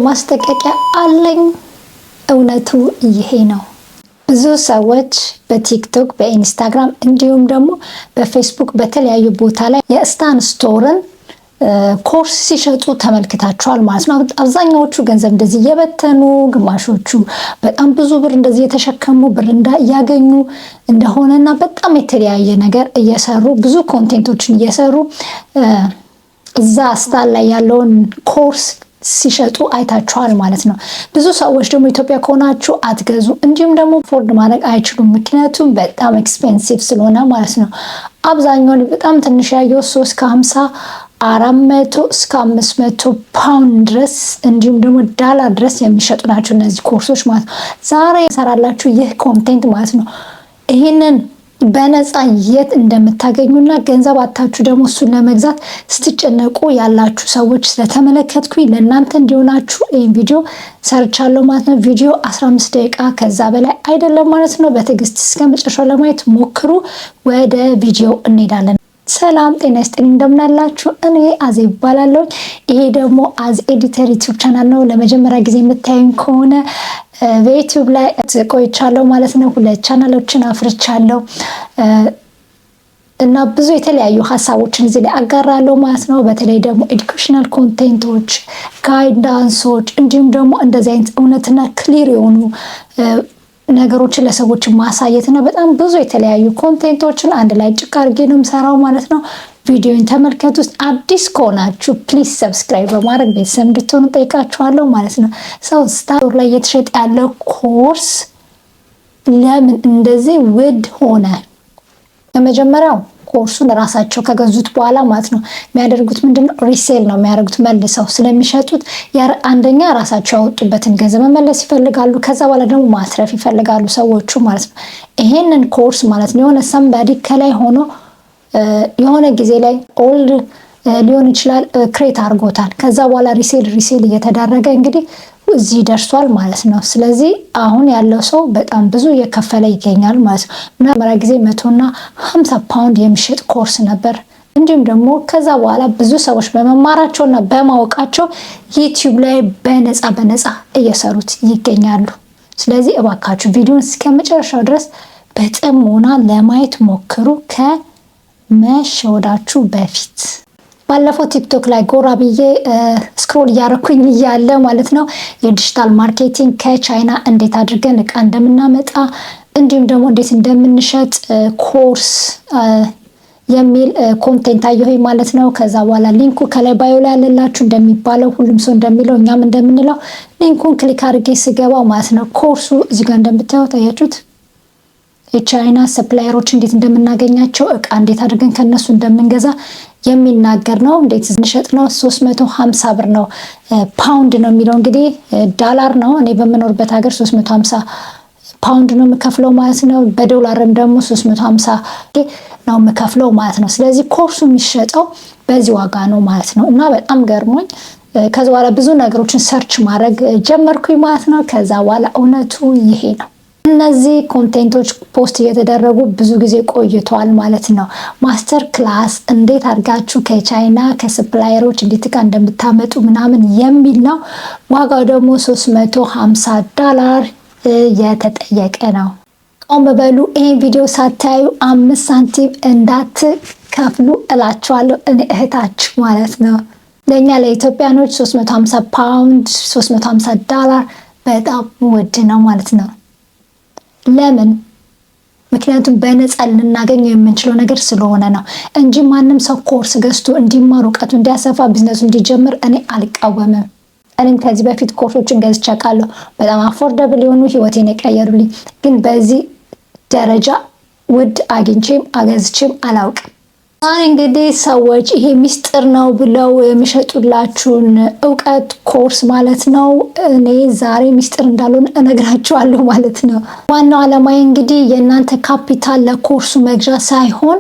ማስጠንቀቂያ አለኝ። እውነቱ ይሄ ነው። ብዙ ሰዎች በቲክቶክ በኢንስታግራም እንዲሁም ደግሞ በፌስቡክ በተለያዩ ቦታ ላይ የስታን ስቶርን ኮርስ ሲሸጡ ተመልክታቸዋል ማለት ነው። አብዛኛዎቹ ገንዘብ እንደዚህ እየበተኑ፣ ግማሾቹ በጣም ብዙ ብር እንደዚህ የተሸከሙ ብር እያገኙ እንደሆነና በጣም የተለያየ ነገር እየሰሩ ብዙ ኮንቴንቶችን እየሰሩ እዛ ስታን ላይ ያለውን ኮርስ ሲሸጡ አይታችኋል ማለት ነው። ብዙ ሰዎች ደግሞ ኢትዮጵያ ከሆናችሁ አትገዙ፣ እንዲሁም ደግሞ ፎርድ ማድረግ አይችሉም። ምክንያቱም በጣም ኤክስፔንሲቭ ስለሆነ ማለት ነው። አብዛኛውን በጣም ትንሽ ያየው 350 400 እስከ 500 ፓውንድ ድረስ እንዲሁም ደግሞ ዳላር ድረስ የሚሸጡ ናቸው እነዚህ ኮርሶች ማለት ነው። ዛሬ ሰራላችሁ ይህ ኮንቴንት ማለት ነው። ይህንን በነፃ የት እንደምታገኙና ገንዘብ አታችሁ ደግሞ እሱን ለመግዛት ስትጨነቁ ያላችሁ ሰዎች ስለተመለከትኩኝ ለእናንተ እንዲሆናችሁ ይህን ቪዲዮ ሰርቻለሁ ማለት ነው። ቪዲዮ 15 ደቂቃ ከዛ በላይ አይደለም ማለት ነው። በትዕግስት እስከ መጨረሻው ለማየት ሞክሩ። ወደ ቪዲዮ እንሄዳለን። ሰላም ጤና ይስጥልኝ፣ እንደምናላችሁ። እኔ አዜብ እባላለሁ። ይሄ ደግሞ አዝ ኤዲተር ዩቲዩብ ቻናል ነው። ለመጀመሪያ ጊዜ የምታዩኝ ከሆነ በዩቲዩብ ላይ ቆይቻለሁ ማለት ነው። 2 ቻናሎችን አፍርቻለሁ እና ብዙ የተለያዩ ሀሳቦችን እዚህ ላይ አጋራለሁ ማለት ነው። በተለይ ደግሞ ኤዱኬሽናል ኮንቴንቶች፣ ጋይዳንሶች እንዲሁም ደግሞ እንደዚህ አይነት እውነትና ክሊር የሆኑ ነገሮችን ለሰዎች ማሳየት እና በጣም ብዙ የተለያዩ ኮንቴንቶችን አንድ ላይ ጭቃ አድርጌ ነው የምሰራው ማለት ነው። ቪዲዮን ተመልከቱ። አዲስ ከሆናችሁ ፕሊዝ ሰብስክራይብ በማድረግ ቤተሰብ እንድትሆኑ ጠይቃችኋለሁ ማለት ነው። ሰው ስታር ላይ እየተሸጠ ያለው ኮርስ ለምን እንደዚህ ውድ ሆነ? በመጀመሪያው ኮርሱን ራሳቸው ከገዙት በኋላ ማለት ነው የሚያደርጉት ምንድነው? ሪሴል ነው የሚያደርጉት። መልሰው ስለሚሸጡት አንደኛ ራሳቸው ያወጡበትን ገንዘብ መመለስ ይፈልጋሉ። ከዛ በኋላ ደግሞ ማትረፍ ይፈልጋሉ ሰዎቹ ማለት ነው። ይሄንን ኮርስ ማለት ነው የሆነ ሰምባዲ ከላይ ሆኖ የሆነ ጊዜ ላይ ኦልድ ሊሆን ይችላል ክሬት አድርጎታል። ከዛ በኋላ ሪሴል እየተዳረገ እንግዲህ እዚህ ደርሷል ማለት ነው። ስለዚህ አሁን ያለው ሰው በጣም ብዙ እየከፈለ ይገኛል ማለት ነው። መጀመሪያ ጊዜ 150 ፓውንድ የሚሸጥ ኮርስ ነበር። እንዲሁም ደግሞ ከዛ በኋላ ብዙ ሰዎች በመማራቸውና በማወቃቸው ዩቲዩብ ላይ በነፃ እየሰሩት ይገኛሉ። ስለዚህ እባካችሁ ቪዲዮን እስከ መጨረሻው ድረስ በጥሞና ለማየት ሞክሩ ከመሸወዳችሁ በፊት። ባለፈው ቲክቶክ ላይ ጎራ ብዬ ስክሮል እያረኩኝ እያለ ማለት ነው የዲጂታል ማርኬቲንግ ከቻይና እንዴት አድርገን እቃ እንደምናመጣ እንዲሁም ደግሞ እንዴት እንደምንሸጥ ኮርስ የሚል ኮንቴንት አየሁኝ ማለት ነው። ከዛ በኋላ ሊንኩ ከላይ ባዮ ላይ ያለላችሁ እንደሚባለው ሁሉም ሰው እንደሚለው እኛም እንደምንለው ሊንኩን ክሊክ አድርጌ ስገባ ማለት ነው ኮርሱ እዚህ ጋር እንደምታዩት አያችሁት። የቻይና ሰፕላየሮች እንዴት እንደምናገኛቸው እቃ እንዴት አድርገን ከነሱ እንደምንገዛ የሚናገር ነው። እንዴት እንሸጥ ነው። 350 ብር ነው ፓውንድ ነው የሚለው እንግዲህ ዳላር ነው። እኔ በምኖርበት ሀገር 350 ፓውንድ ነው የምከፍለው ማለት ነው። በዶላርም ደግሞ 350 ነው የምከፍለው ማለት ነው። ስለዚህ ኮርሱ የሚሸጠው በዚህ ዋጋ ነው ማለት ነው። እና በጣም ገርሞኝ ከዛ በኋላ ብዙ ነገሮችን ሰርች ማድረግ ጀመርኩኝ ማለት ነው። ከዛ በኋላ እውነቱ ይሄ ነው። እነዚህ ኮንቴንቶች ፖስት እየተደረጉ ብዙ ጊዜ ቆይተዋል ማለት ነው። ማስተር ክላስ እንዴት አድርጋችሁ ከቻይና ከሰፕላየሮች እንዴት እቃ እንደምታመጡ ምናምን የሚል ነው። ዋጋው ደግሞ 350 ዶላር የተጠየቀ ነው። ቆም በሉ። ይሄን ቪዲዮ ሳታዩ 5 ሳንቲም እንዳትከፍሉ እላችኋለሁ። እኔ እህታችሁ ማለት ነው። ለእኛ ለኢትዮጵያኖች 350 ፓውንድ 350 ዶላር በጣም ውድ ነው ማለት ነው። ለምን? ምክንያቱም በነፃ ልናገኘው የምንችለው ነገር ስለሆነ ነው እንጂ ማንም ሰው ኮርስ ገዝቶ እንዲማር እውቀቱ እንዲያሰፋ ቢዝነሱ እንዲጀምር እኔ አልቃወምም። እኔም ከዚህ በፊት ኮርሶችን ገዝቼ አውቃለሁ። በጣም አፎርደብል የሆኑ ህይወቴን የቀየሩልኝ። ግን በዚህ ደረጃ ውድ አግኝቼም አገዝቼም አላውቅም። ዛሬ እንግዲህ ሰዎች ይሄ ሚስጥር ነው ብለው የሚሸጡላችሁን እውቀት ኮርስ ማለት ነው እኔ ዛሬ ሚስጥር እንዳልሆነ እነግራችኋለሁ ማለት ነው። ዋናው ዓላማዬ እንግዲህ የእናንተ ካፒታል ለኮርሱ መግዣ ሳይሆን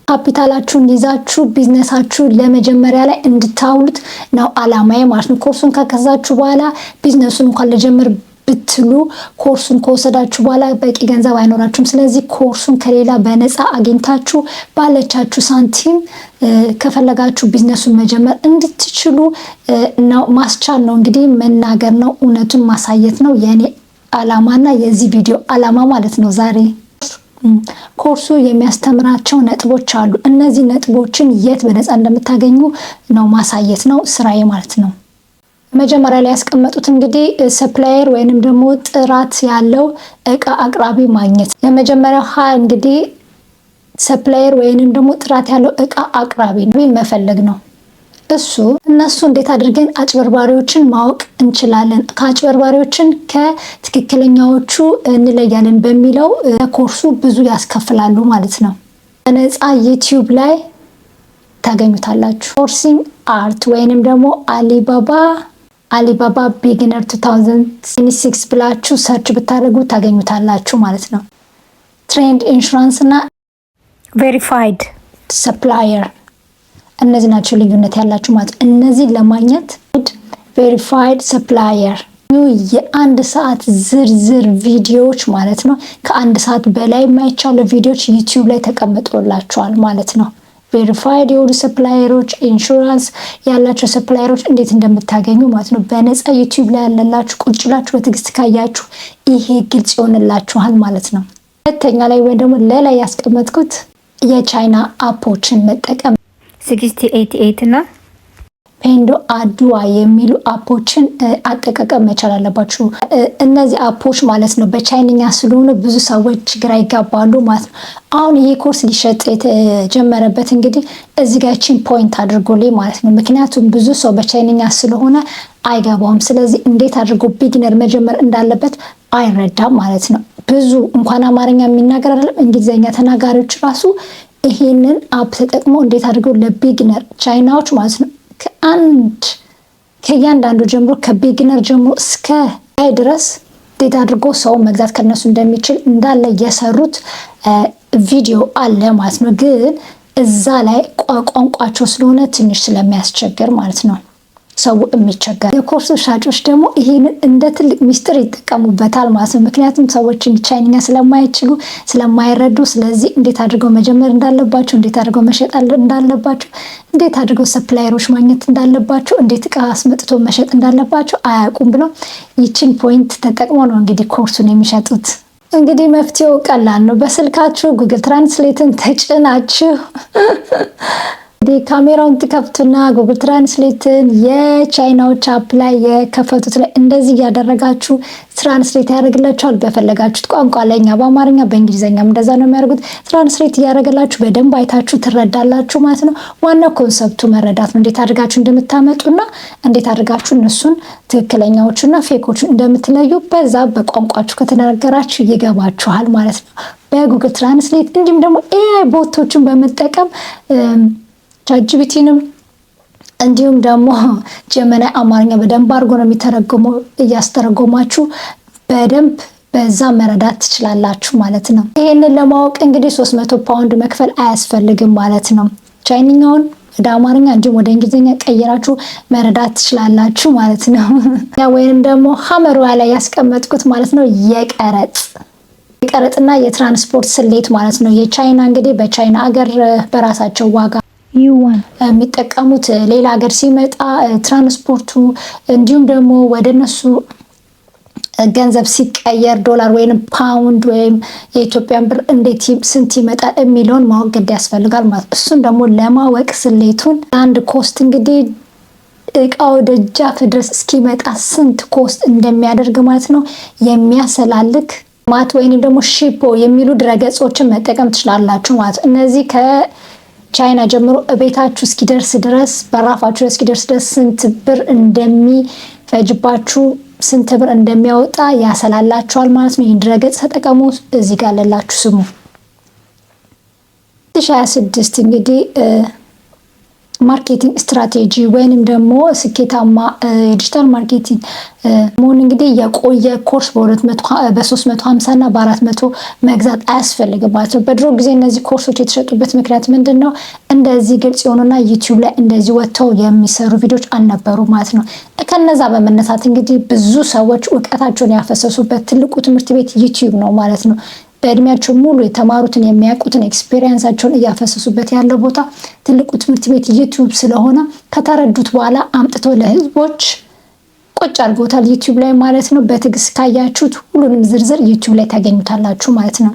ካፒታላችሁን ይዛችሁ ቢዝነሳችሁ ለመጀመሪያ ላይ እንድታውሉት ነው ዓላማዬ ማለት ነው። ኮርሱን ከገዛችሁ በኋላ ቢዝነሱን እንኳን ልጀምር ብትሉ ኮርሱን ከወሰዳችሁ በኋላ በቂ ገንዘብ አይኖራችሁም። ስለዚህ ኮርሱን ከሌላ በነፃ አግኝታችሁ ባለቻችሁ ሳንቲም ከፈለጋችሁ ቢዝነሱን መጀመር እንድትችሉ ነው ማስቻል ነው እንግዲህ መናገር ነው፣ እውነቱን ማሳየት ነው የኔ አላማና የዚህ ቪዲዮ አላማ ማለት ነው። ዛሬ ኮርሱ የሚያስተምራቸው ነጥቦች አሉ። እነዚህ ነጥቦችን የት በነፃ እንደምታገኙ ነው ማሳየት ነው ስራዬ ማለት ነው። መጀመሪያ ላይ ያስቀመጡት እንግዲህ ሰፕላየር ወይንም ደግሞ ጥራት ያለው እቃ አቅራቢ ማግኘት። የመጀመሪያው እንግዲህ ሰፕላየር ወይንም ደግሞ ጥራት ያለው እቃ አቅራቢ መፈለግ ነው። እነሱ እንዴት አድርገን አጭበርባሪዎችን ማወቅ እንችላለን፣ ከአጭበርባሪዎችን ከትክክለኛዎቹ እንለያለን በሚለው ኮርሱ ብዙ ያስከፍላሉ ማለት ነው። በነፃ ዩቲዩብ ላይ ታገኙታላችሁ። ሶርሲንግ አርት ወይንም ደግሞ አሊባባ ቢጊነር 2026 ብላችሁ ሰርች ብታደርጉ ታገኙታላችሁ ማለት ነው። ትሬንድ ኢንሹራንስ እና ቬሪፋይድ ሰፕላየር እነዚህ ናቸው ልዩነት ያላችሁ ማለት ነው። እነዚህ ለማግኘት ቬሪፋይድ ሰፕላየር የአንድ ሰዓት ዝርዝር ቪዲዮዎች ማለት ነው። ከአንድ ሰዓት በላይ የማይቻሉ ቪዲዮዎች ዩቲዩብ ላይ ተቀምጦላቸዋል ማለት ነው። ቬሪፋይድ የሆኑ ሰፕላየሮች፣ ኢንሹራንስ ያላቸው ሰፕላየሮች እንዴት እንደምታገኙ ማለት ነው። በነፃ ዩቲዩብ ላይ ያለላችሁ ቁጭ ብላችሁ በትዕግስት ካያችሁ ይሄ ግልጽ ይሆንላችኋል ማለት ነው። ሁለተኛ ላይ ወይ ደግሞ ለላይ ያስቀመጥኩት የቻይና አፖችን መጠቀም 6088 እና ፔንዶ አድዋ የሚሉ አፖችን አጠቃቀም መቻል አለባችሁ። እነዚህ አፖች ማለት ነው በቻይንኛ ስለሆነ ብዙ ሰዎች ግራ ይጋባሉ ማለት ነው። አሁን ይሄ ኮርስ ሊሸጥ የተጀመረበት እንግዲህ እዚህ ጋር ቺን ፖይንት አድርጎልኝ ማለት ነው። ምክንያቱም ብዙ ሰው በቻይንኛ ስለሆነ አይገባውም። ስለዚህ እንዴት አድርጎ ቢግነር መጀመር እንዳለበት አይረዳም ማለት ነው። ብዙ እንኳን አማርኛ የሚናገር አይደለም እንግሊዝኛ ተናጋሪዎች ራሱ ይሄንን አፕ ተጠቅመው እንዴት አድርገው ለቢግነር ቻይናዎች ማለት ነው ከእያንዳንዱ ጀምሮ ከቢግነር ጀምሮ እስከ ላይ ድረስ እንዴት አድርጎ ሰው መግዛት ከነሱ እንደሚችል እንዳለ የሰሩት ቪዲዮ አለ ማለት ነው። ግን እዛ ላይ ቋንቋቸው ስለሆነ ትንሽ ስለሚያስቸግር ማለት ነው ሰው የሚቸገር። የኮርሱ ሻጮች ደግሞ ይሄንን እንደ ትልቅ ሚስጥር ይጠቀሙበታል ማለት ነው። ምክንያቱም ሰዎች ቻይንኛ ስለማይችሉ ስለማይረዱ፣ ስለዚህ እንዴት አድርገው መጀመር እንዳለባቸው፣ እንዴት አድርገው መሸጥ እንዳለባቸው፣ እንዴት አድርገው ሰፕላየሮች ማግኘት እንዳለባቸው፣ እንዴት እቃ አስመጥቶ መሸጥ እንዳለባቸው አያውቁም ብለው ይችን ፖይንት ተጠቅመው ነው እንግዲህ ኮርሱን የሚሸጡት። እንግዲህ መፍትሄው ቀላል ነው። በስልካችሁ ጉግል ትራንስሌትን ተጭናችሁ ካሜራውን ትከፍቱና ጉግል ትራንስሌትን የቻይናዎች አፕ ላይ የከፈቱት ላይ እንደዚህ እያደረጋችሁ ትራንስሌት ያደርግላችኋል በፈለጋችሁት ቋንቋ። ለኛ በአማርኛ በእንግሊዝኛም እንደዛ ነው የሚያደርጉት። ትራንስሌት እያደረገላችሁ በደንብ አይታችሁ ትረዳላችሁ ማለት ነው። ዋናው ኮንሰፕቱ መረዳት ነው። እንዴት አድርጋችሁ እንደምታመጡና እንዴት አድርጋችሁ እነሱን ትክክለኛዎቹና ፌኮቹን እንደምትለዩ በዛ በቋንቋችሁ ከተነገራችሁ ይገባችኋል ማለት ነው። በጉግል ትራንስሌት እንዲሁም ደግሞ ኤአይ ቦቶችን በመጠቀም ቻትጂፒቲንም እንዲሁም ደግሞ ጀመናይ አማርኛ በደንብ አድርጎ ነው የሚተረጎመው። እያስተረጎማችሁ በደንብ በዛ መረዳት ትችላላችሁ ማለት ነው። ይሄንን ለማወቅ እንግዲህ 300 ፓውንድ መክፈል አያስፈልግም ማለት ነው። ቻይንኛውን ወደ አማርኛ እንዲሁም ወደ እንግሊዝኛ ቀይራችሁ መረዳት ትችላላችሁ ማለት ነው። ወይንም ደግሞ ሀመሯ ላይ ያስቀመጥኩት ማለት ነው የቀረጥና የትራንስፖርት ስሌት ማለት ነው። የቻይና እንግዲህ በቻይና አገር በራሳቸው ዋጋ የሚጠቀሙት ሌላ ሀገር ሲመጣ ትራንስፖርቱ እንዲሁም ደግሞ ወደ እነሱ ገንዘብ ሲቀየር ዶላር ወይም ፓውንድ ወይም የኢትዮጵያን ብር እንዴት ስንት ይመጣል የሚለውን ማወቅ ግድ ያስፈልጋል ማለት ነው። እሱን ደግሞ ለማወቅ ስሌቱን አንድ ኮስት እንግዲህ እቃው ደጃፍ ድረስ እስኪመጣ ስንት ኮስት እንደሚያደርግ ማለት ነው የሚያሰላልክ ማት ወይንም ደግሞ ሺፖ የሚሉ ድረገጾችን መጠቀም ትችላላችሁ ማለት ነው። እነዚህ ቻይና ጀምሮ ቤታችሁ እስኪደርስ ድረስ በራፋችሁ እስኪደርስ ድረስ ስንት ብር እንደሚፈጅባችሁ ስንት ብር እንደሚያወጣ ያሰላላችኋል ማለት ነው። ይህን ድረገጽ ተጠቀሙ። እዚህ ጋር ለላችሁ ስሙ 2026 እንግዲህ ማርኬቲንግ ስትራቴጂ ወይንም ደግሞ ስኬታማ የዲጂታል ማርኬቲንግ መሆን እንግዲህ የቆየ ኮርስ በ350 እና በ400 መግዛት አያስፈልግም ማለት ነው። በድሮ ጊዜ እነዚህ ኮርሶች የተሸጡበት ምክንያት ምንድን ነው? እንደዚህ ግልጽ የሆኑና ዩቲዩብ ላይ እንደዚህ ወጥተው የሚሰሩ ቪዲዮዎች አልነበሩ ማለት ነው። ከነዛ በመነሳት እንግዲህ ብዙ ሰዎች እውቀታቸውን ያፈሰሱበት ትልቁ ትምህርት ቤት ዩቲዩብ ነው ማለት ነው። በእድሜያቸው ሙሉ የተማሩትን የሚያውቁትን ኤክስፔሪየንሳቸውን እያፈሰሱበት ያለው ቦታ ትልቁ ትምህርት ቤት ዩቲዩብ ስለሆነ ከተረዱት በኋላ አምጥቶ ለህዝቦች ቁጭ አድርጎታል ዩቲዩብ ላይ ማለት ነው። በትዕግስት ካያችሁት ሁሉንም ዝርዝር ዩቲዩብ ላይ ታገኙታላችሁ ማለት ነው።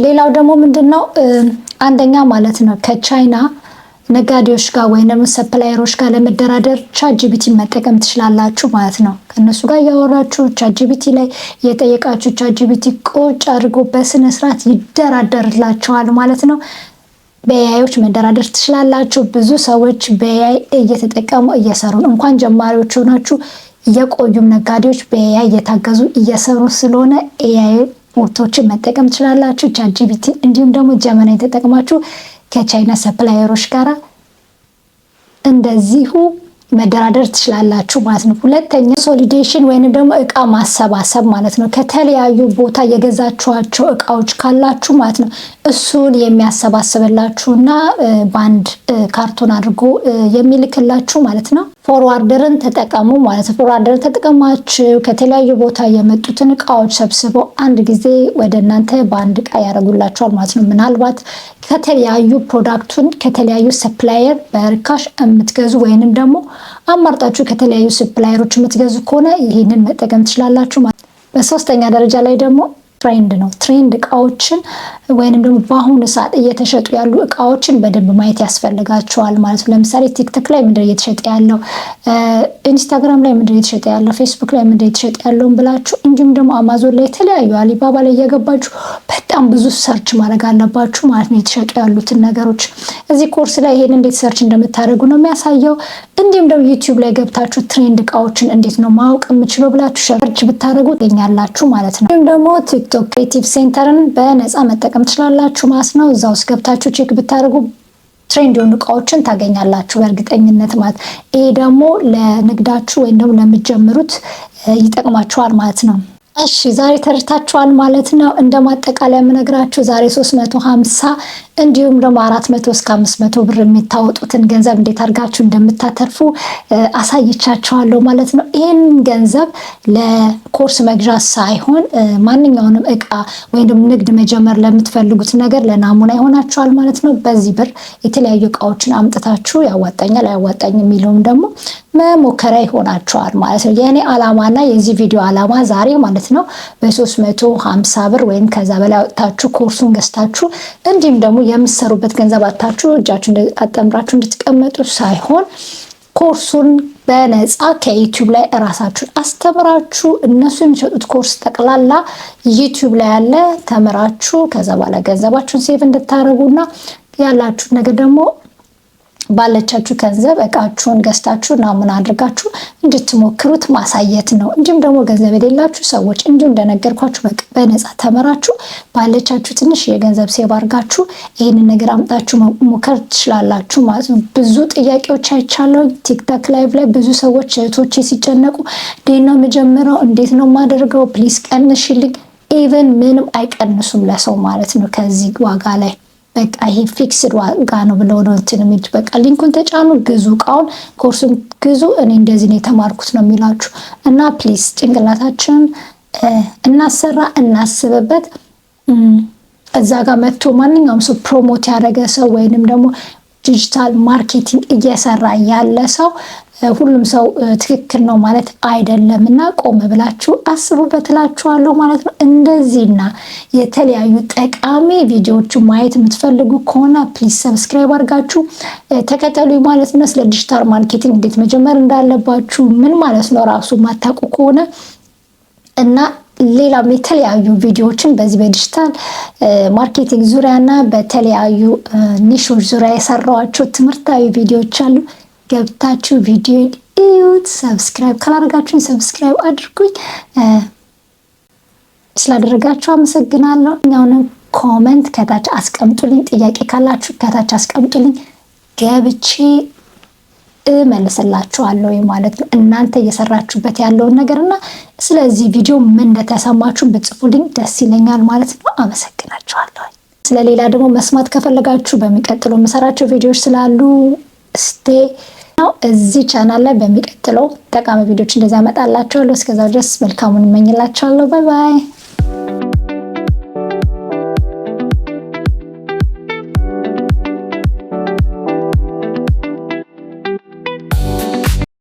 ሌላው ደግሞ ምንድነው አንደኛ ማለት ነው ከቻይና ነጋዴዎች ጋር ወይንም ሰፕላየሮች ጋር ለመደራደር ቻትጂፒቲ መጠቀም ትችላላችሁ ማለት ነው። ከነሱ ጋር ያወራችሁ ቻትጂፒቲ ላይ የጠየቃችሁ ቻትጂፒቲ ቁጭ አድርጎ በስነ ስርዓት ይደራደርላችኋል ማለት ነው። በኤአይዎች መደራደር ትችላላችሁ። ብዙ ሰዎች በኤአይ እየተጠቀሙ እየሰሩ ነው። እንኳን ጀማሪዎች ሆናችሁ የቆዩም ነጋዴዎች በኤአይ እየታገዙ እየሰሩ ስለሆነ ኤአይ ቦቶችን መጠቀም ትችላላችሁ። ቻትጂፒቲ እንዲሁም ደግሞ ጀመናይ ተጠቅማችሁ ከቻይና ሰፕላየሮች ጋር እንደዚሁ መደራደር ትችላላችሁ ማለት ነው። ሁለተኛ ሶሊዴሽን ወይንም ደግሞ እቃ ማሰባሰብ ማለት ነው። ከተለያዩ ቦታ የገዛችኋቸው እቃዎች ካላችሁ ማለት ነው እሱን የሚያሰባስብላችሁና በአንድ ካርቶን አድርጎ የሚልክላችሁ ማለት ነው። ፎርዋርደርን ተጠቀሙ ማለት ነው። ፎርዋርደርን ተጠቀማችሁ ከተለያዩ ቦታ የመጡትን እቃዎች ሰብስበው አንድ ጊዜ ወደ እናንተ በአንድ እቃ ያደርጉላችኋል ማለት ነው። ምናልባት ከተለያዩ ፕሮዳክቱን ከተለያዩ ሰፕላየር በርካሽ የምትገዙ ወይንም ደግሞ አማርጣችሁ ከተለያዩ ሰፕላየሮች የምትገዙ ከሆነ ይህንን መጠቀም ትችላላችሁ ማለት ነው። በሶስተኛ ደረጃ ላይ ደግሞ ትሬንድ ነው። ትሬንድ እቃዎችን ወይንም ደግሞ በአሁኑ ሰዓት እየተሸጡ ያሉ እቃዎችን በደንብ ማየት ያስፈልጋቸዋል ማለት ነው። ለምሳሌ ቲክቶክ ላይ ምንድን ነው እየተሸጠ ያለው፣ ኢንስታግራም ላይ ምንድን ነው እየተሸጠ ያለው፣ ፌስቡክ ላይ ምንድን ነው እየተሸጠ ያለውን ብላችሁ እንዲሁም ደግሞ አማዞን ላይ የተለያዩ አሊባባ ላይ እየገባችሁ በጣም ብዙ ሰርች ማድረግ አለባችሁ ማለት ነው። የተሸጡ ያሉትን ነገሮች እዚህ ኮርስ ላይ ይሄን እንዴት ሰርች እንደምታደርጉ ነው የሚያሳየው። እንዲሁም ደግሞ ዩቲዩብ ላይ ገብታችሁ ትሬንድ እቃዎችን እንዴት ነው ማወቅ የምችለው ብላችሁ ሰርች ብታደርጉ ትገኛላችሁ ማለት ነው። እንዲሁም ደግሞ ቲክቶክ ክሬቲቭ ሴንተርን በነፃ መጠቀም ትችላላችሁ ማለት ነው። እዛ ውስጥ ገብታችሁ ቼክ ብታደርጉ ትሬንድ የሆኑ እቃዎችን ታገኛላችሁ በእርግጠኝነት ማለት። ይሄ ደግሞ ለንግዳችሁ ወይም ደግሞ ለምትጀምሩት ይጠቅማችኋል ማለት ነው። እሺ ዛሬ ተረድታችኋል ማለት ነው። እንደማጠቃለያ የምነግራችሁ ዛሬ 350 እንዲሁም ደግሞ 400 እስከ 500 ብር የሚታወጡትን ገንዘብ እንዴት አድርጋችሁ እንደምታተርፉ አሳይቻችኋለሁ ማለት ነው። ይህን ገንዘብ ለኮርስ መግዣ ሳይሆን ማንኛውንም እቃ ወይም ንግድ መጀመር ለምትፈልጉት ነገር ለናሙና ይሆናችኋል ማለት ነው። በዚህ ብር የተለያዩ እቃዎችን አምጥታችሁ ያዋጣኛል አያዋጣኝ የሚለውም ደግሞ መሞከሪያ ይሆናችኋል ማለት ነው። የእኔ ዓላማና የዚህ ቪዲዮ ዓላማ ዛሬ ማለት ነው በ350 ብር ወይም ከዛ በላይ አውጥታችሁ ኮርሱን ገዝታችሁ እንዲሁም ደግሞ የምትሰሩበት ገንዘብ አታችሁ እጃችሁ አጠምራችሁ እንድትቀመጡ ሳይሆን ኮርሱን በነፃ ከዩቲዩብ ላይ እራሳችሁን አስተምራችሁ እነሱ የሚሰጡት ኮርስ ጠቅላላ ዩቲዩብ ላይ ያለ ተምራችሁ ከዛ በኋላ ገንዘባችሁን ሴቭ እንድታደርጉና ያላችሁት ነገር ደግሞ ባለቻችሁ ገንዘብ እቃችሁን ገዝታችሁ ናሙና አድርጋችሁ እንድትሞክሩት ማሳየት ነው። እንዲሁም ደግሞ ገንዘብ የሌላችሁ ሰዎች እንዲሁም እንደነገርኳችሁ በነፃ ተመራችሁ ባለቻችሁ ትንሽ የገንዘብ ሴቭ አድርጋችሁ ይህንን ነገር አምጣችሁ ሞከር ትችላላችሁ ማለት ነው። ብዙ ጥያቄዎች አይቻለሁ ቲክቶክ ላይቭ ላይ ብዙ ሰዎች እህቶቼ ሲጨነቁ እንዴት ነው የምጀምረው፣ እንዴት ነው የማደርገው፣ ፕሊስ ቀንሽልኝ። ኢቨን ምንም አይቀንሱም ለሰው ማለት ነው ከዚህ ዋጋ ላይ በቃ ይሄ ፊክስድ ዋጋ ነው ብለው ነው እንትን የሚሉት። በቃ ሊንኩን ተጫኑ፣ ግዙ፣ እቃውን ኮርሱን ግዙ፣ እኔ እንደዚህ ነው የተማርኩት ነው የሚላችሁ። እና ፕሊስ ጭንቅላታችንን እናሰራ፣ እናስብበት። እዛ ጋር መጥቶ ማንኛውም ሰው ፕሮሞት ያደረገ ሰው ወይንም ደግሞ ዲጂታል ማርኬቲንግ እየሰራ ያለ ሰው ሁሉም ሰው ትክክል ነው ማለት አይደለም እና ቆም ብላችሁ አስቡበት እላችኋለሁ ማለት ነው። እንደዚህና የተለያዩ ጠቃሚ ቪዲዮዎችን ማየት የምትፈልጉ ከሆነ ፕሊዝ ሰብስክራይብ አድርጋችሁ ተከተሉ ማለት ነው። ስለ ዲጂታል ማርኬቲንግ እንዴት መጀመር እንዳለባችሁ ምን ማለት ነው ራሱ ማታውቁ ከሆነ እና ሌላም የተለያዩ ቪዲዮዎችን በዚህ በዲጂታል ማርኬቲንግ ዙሪያና በተለያዩ ኒሾች ዙሪያ የሰራኋቸው ትምህርታዊ ቪዲዮዎች አሉ። ገብታችሁ ቪዲዮ እዩት። ሰብስክራይብ ካላደረጋችሁኝ ሰብስክራይብ አድርጉኝ። ስላደረጋችሁ አመሰግናለሁ። እኛውንም ኮመንት ከታች አስቀምጡልኝ። ጥያቄ ካላችሁ ከታች አስቀምጡልኝ፣ ገብቼ እመልስላችኋለሁ ማለት ነው። እናንተ እየሰራችሁበት ያለውን ነገርና ስለዚህ ቪዲዮ ምን እንደተሰማችሁ ብትጽፉልኝ ደስ ይለኛል ማለት ነው። አመሰግናችኋለሁ። ስለሌላ ደግሞ መስማት ከፈለጋችሁ በሚቀጥለው የምሰራቸው ቪዲዮዎች ስላሉ እዚህ ቻናል ላይ በሚቀጥለው ጠቃሚ ቪዲዮዎች እንደዛ አመጣላችኋለሁ። እስከዛው ድረስ መልካሙን እመኝላችኋለሁ። ባይ ባይ።